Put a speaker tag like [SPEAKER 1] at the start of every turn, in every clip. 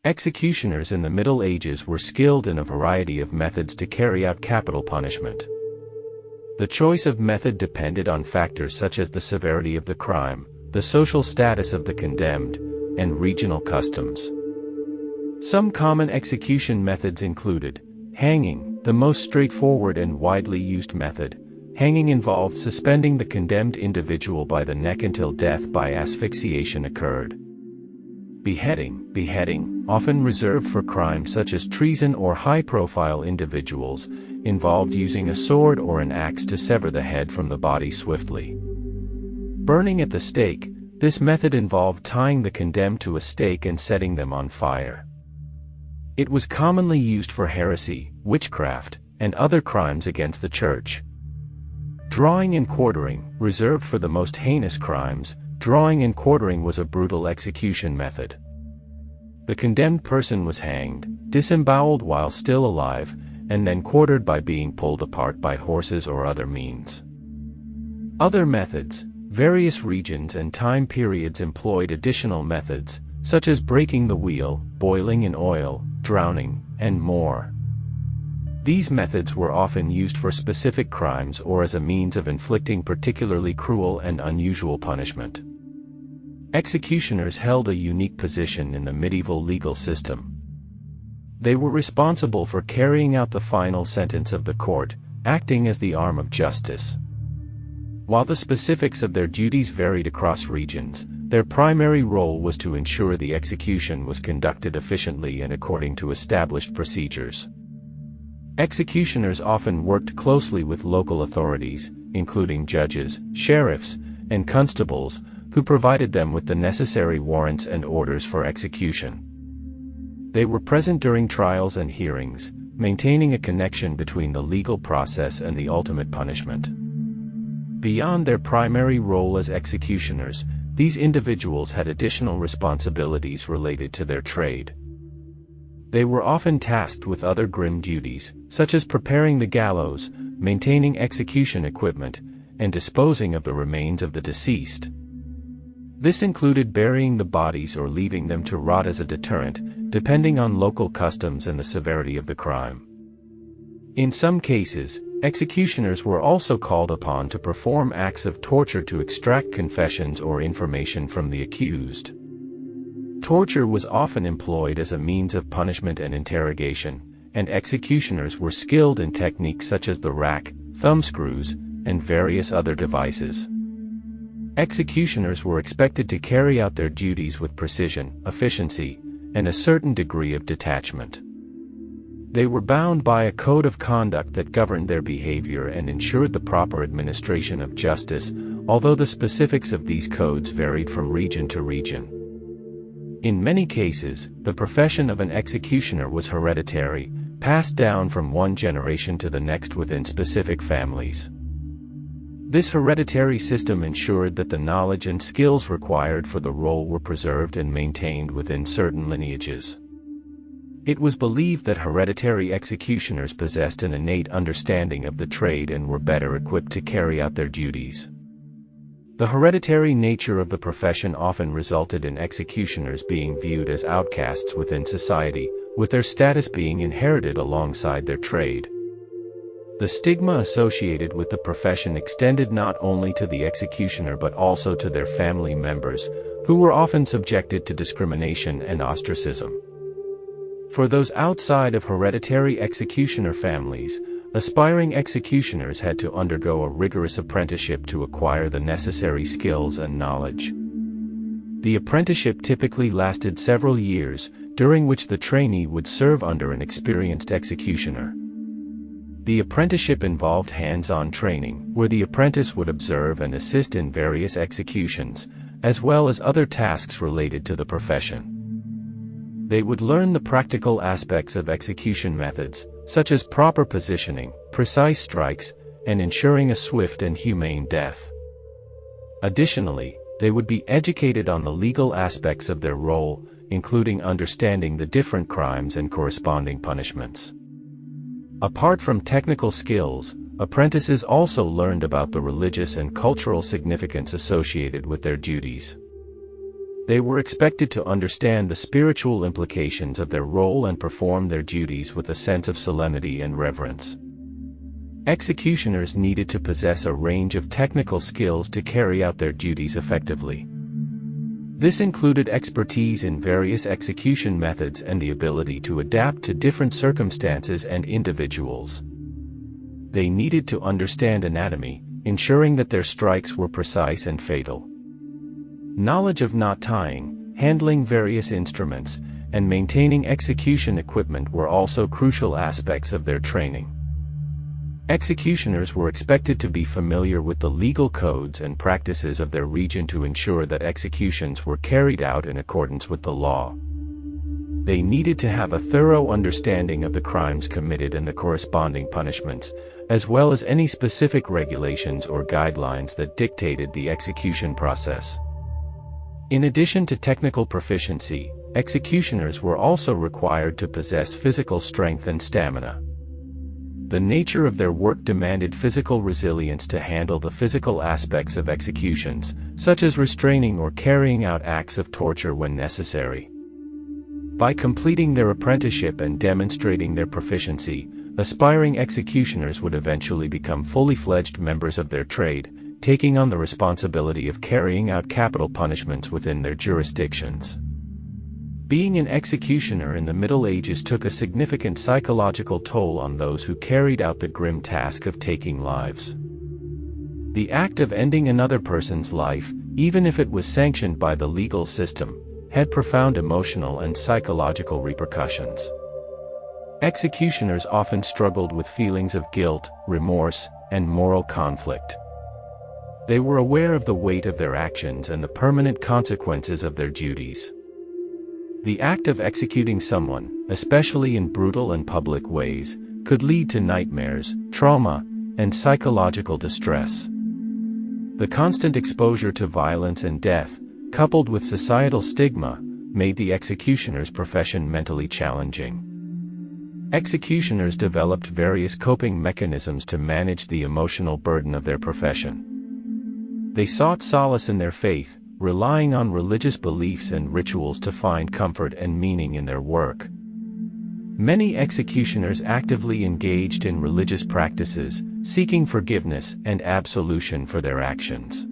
[SPEAKER 1] Executioners in the Middle Ages were skilled in a variety of methods to carry out capital punishment. The choice of method depended on factors such as the severity of the crime, the social status of the condemned, and regional customs. Some common execution methods included hanging, the most straightforward and widely used method. Hanging involved suspending the condemned individual by the neck until death by asphyxiation occurred. Beheading, often reserved for crimes such as treason or high-profile individuals, involved using a sword or an axe to sever the head from the body swiftly. Burning at the stake, this method involved tying the condemned to a stake and setting them on fire. It was commonly used for heresy, witchcraft, and other crimes against the church. Drawing and quartering, reserved for the most heinous crimes, drawing and quartering was a brutal execution method. The condemned person was hanged, disemboweled while still alive, and then quartered by being pulled apart by horses or other means. Other methods, various regions and time periods employed additional methods, such as breaking the wheel, boiling in oil, drowning, and more. These methods were often used for specific crimes or as a means of inflicting particularly cruel and unusual punishment. Executioners held a unique position in the medieval legal system. They were responsible for carrying out the final sentence of the court, acting as the arm of justice. While the specifics of their duties varied across regions, their primary role was to ensure the execution was conducted efficiently and according to established procedures. Executioners often worked closely with local authorities, including judges, sheriffs, and constables, who provided them with the necessary warrants and orders for execution. They were present during trials and hearings, maintaining a connection between the legal process and the ultimate punishment. Beyond their primary role as executioners, these individuals had additional responsibilities related to their trade. They were often tasked with other grim duties, such as preparing the gallows, maintaining execution equipment, and disposing of the remains of the deceased. This included burying the bodies or leaving them to rot as a deterrent, depending on local customs and the severity of the crime. In some cases, executioners were also called upon to perform acts of torture to extract confessions or information from the accused. Torture was often employed as a means of punishment and interrogation, and executioners were skilled in techniques such as the rack, thumbscrews, and various other devices. Executioners were expected to carry out their duties with precision, efficiency, and a certain degree of detachment. They were bound by a code of conduct that governed their behavior and ensured the proper administration of justice, although the specifics of these codes varied from region to region. In many cases, the profession of an executioner was hereditary, passed down from one generation to the next within specific families. This hereditary system ensured that the knowledge and skills required for the role were preserved and maintained within certain lineages. It was believed that hereditary executioners possessed an innate understanding of the trade and were better equipped to carry out their duties. The hereditary nature of the profession often resulted in executioners being viewed as outcasts within society, with their status being inherited alongside their trade. The stigma associated with the profession extended not only to the executioner but also to their family members, who were often subjected to discrimination and ostracism. For those outside of hereditary executioner families, aspiring executioners had to undergo a rigorous apprenticeship to acquire the necessary skills and knowledge. The apprenticeship typically lasted several years, during which the trainee would serve under an experienced executioner. The apprenticeship involved hands-on training, where the apprentice would observe and assist in various executions, as well as other tasks related to the profession. They would learn the practical aspects of execution methods, such as proper positioning, precise strikes, and ensuring a swift and humane death. Additionally, they would be educated on the legal aspects of their role, including understanding the different crimes and corresponding punishments. Apart from technical skills, apprentices also learned about the religious and cultural significance associated with their duties. They were expected to understand the spiritual implications of their role and perform their duties with a sense of solemnity and reverence. Executioners needed to possess a range of technical skills to carry out their duties effectively. This included expertise in various execution methods and the ability to adapt to different circumstances and individuals. They needed to understand anatomy, ensuring that their strikes were precise and fatal. Knowledge of knot tying, handling various instruments, and maintaining execution equipment were also crucial aspects of their training. Executioners were expected to be familiar with the legal codes and practices of their region to ensure that executions were carried out in accordance with the law. They needed to have a thorough understanding of the crimes committed and the corresponding punishments, as well as any specific regulations or guidelines that dictated the execution process. In addition to technical proficiency, executioners were also required to possess physical strength and stamina. The nature of their work demanded physical resilience to handle the physical aspects of executions, such as restraining or carrying out acts of torture when necessary. By completing their apprenticeship and demonstrating their proficiency, aspiring executioners would eventually become fully fledged members of their trade, taking on the responsibility of carrying out capital punishments within their jurisdictions. Being an executioner in the Middle Ages took a significant psychological toll on those who carried out the grim task of taking lives. The act of ending another person's life, even if it was sanctioned by the legal system, had profound emotional and psychological repercussions. Executioners often struggled with feelings of guilt, remorse, and moral conflict. They were aware of the weight of their actions and the permanent consequences of their duties. The act of executing someone, especially in brutal and public ways, could lead to nightmares, trauma, and psychological distress. The constant exposure to violence and death, coupled with societal stigma, made the executioner's profession mentally challenging. Executioners developed various coping mechanisms to manage the emotional burden of their profession. They sought solace in their faith, relying on religious beliefs and rituals to find comfort and meaning in their work. Many executioners actively engaged in religious practices, seeking forgiveness and absolution for their actions.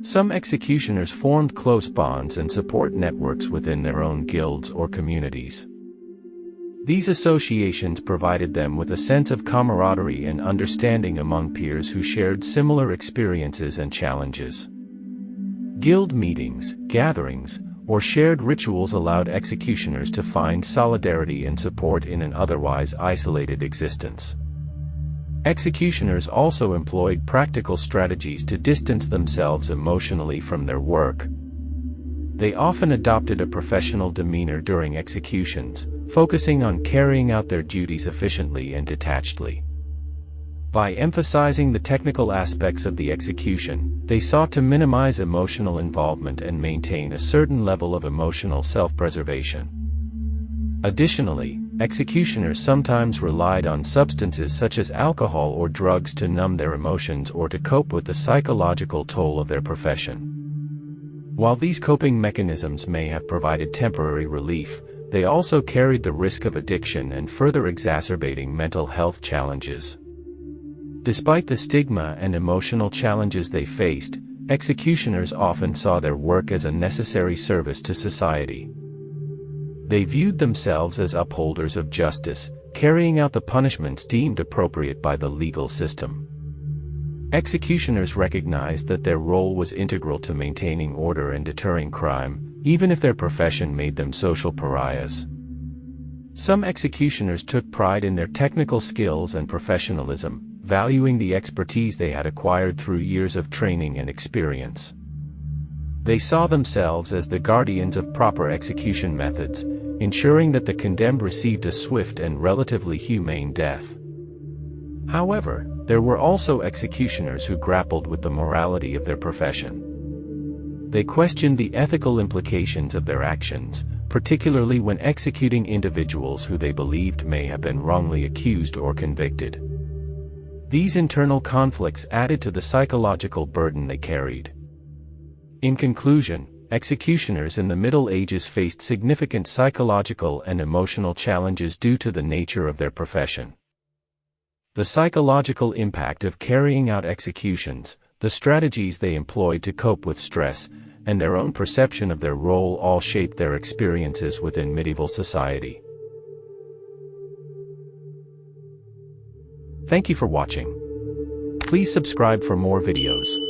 [SPEAKER 1] Some executioners formed close bonds and support networks within their own guilds or communities. These associations provided them with a sense of camaraderie and understanding among peers who shared similar experiences and challenges. Guild meetings, gatherings, or shared rituals allowed executioners to find solidarity and support in an otherwise isolated existence. Executioners also employed practical strategies to distance themselves emotionally from their work. They often adopted a professional demeanor during executions, focusing on carrying out their duties efficiently and detachedly. By emphasizing the technical aspects of the execution, they sought to minimize emotional involvement and maintain a certain level of emotional self-preservation. Additionally, executioners sometimes relied on substances such as alcohol or drugs to numb their emotions or to cope with the psychological toll of their profession. While these coping mechanisms may have provided temporary relief, they also carried the risk of addiction and further exacerbating mental health challenges. Despite the stigma and emotional challenges they faced, executioners often saw their work as a necessary service to society. They viewed themselves as upholders of justice, carrying out the punishments deemed appropriate by the legal system. Executioners recognized that their role was integral to maintaining order and deterring crime, even if their profession made them social pariahs. Some executioners took pride in their technical skills and professionalism, valuing the expertise they had acquired through years of training and experience. They saw themselves as the guardians of proper execution methods, ensuring that the condemned received a swift and relatively humane death. However, there were also executioners who grappled with the morality of their profession. They questioned the ethical implications of their actions, particularly when executing individuals who they believed may have been wrongly accused or convicted. These internal conflicts added to the psychological burden they carried. In conclusion, Executioners in the Middle Ages faced significant psychological and emotional challenges due to the nature of their profession. The psychological impact of carrying out executions, the strategies they employed to cope with stress, and their own perception of their role all shaped their experiences within medieval society. Thank you for watching. Please subscribe for more videos.